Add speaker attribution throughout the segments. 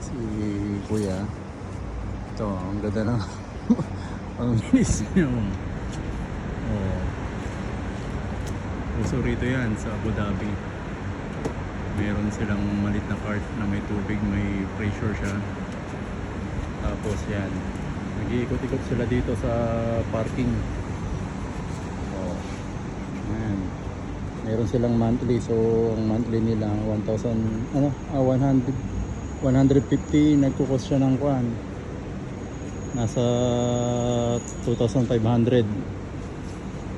Speaker 1: Si Kuya. Ito, ang ganda na. Ang bilis niya. Oh. Uso rito yan sa Abu Dhabi. Meron silang malit na cart na may tubig, may pressure siya. Tapos yan, nag-iikot-ikot sila dito sa parking. Oh. Yan. Meron silang monthly, so ang monthly nila 150, nagkukos siya ng kuan. Nasa 2,500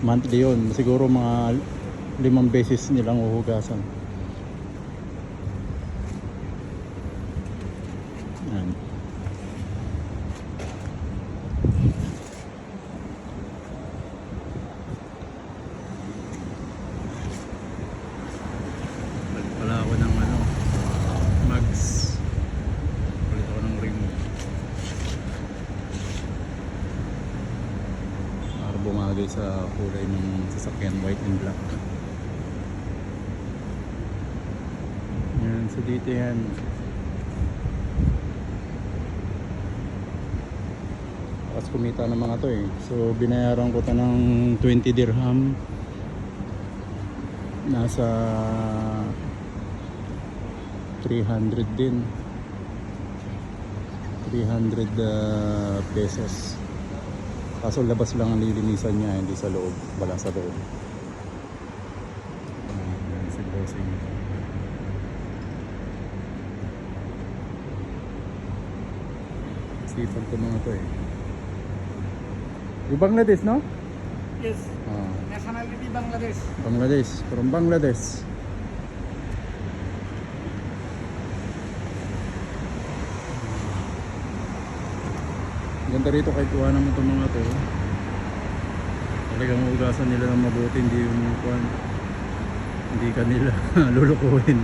Speaker 1: monthly yun. Siguro mga 5 beses nilang uhugasan. Yan. Wala ako ng mags. Palit ako ng rim. Para bumagay sa kulay ng sasakyan, white and black. Yan, so dito yan. Tapos kumita ng mga to eh. So binayaran ko ta ng 20 dirham. Nasa 300 din. 300 pesos. Kaso labas lang ang lilinisan niya, hindi sa loob. Wala sa loob. Ayan si bossing. Sipag ko mga to eh. Yung Bangladesh, no?
Speaker 2: Yes. Nationality Bangladesh.
Speaker 1: Bangladesh. From Bangladesh. Ganda rito kahit kuhanan mo itong mga to. Talagang ugasan nila ng mabuti, hindi yung kuhan. Hindi ka nila lulukuhin.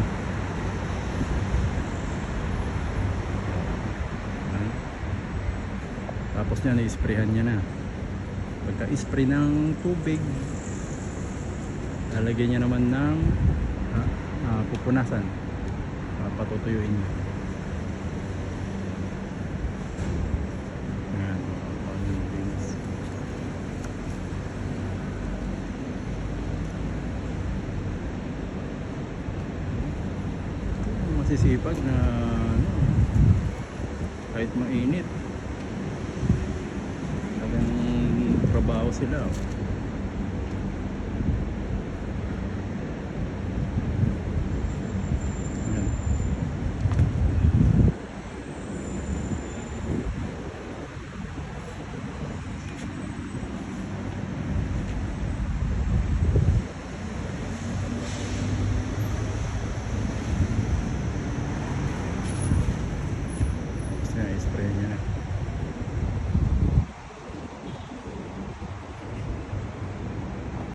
Speaker 1: Tapos niya na-sprayhan niya na. Pagka-spray ng tubig, lalagyan niya naman ng pupunasan. Patutuyuin niya. Ayan. Masisipag na kahit mainit, trabaho sila.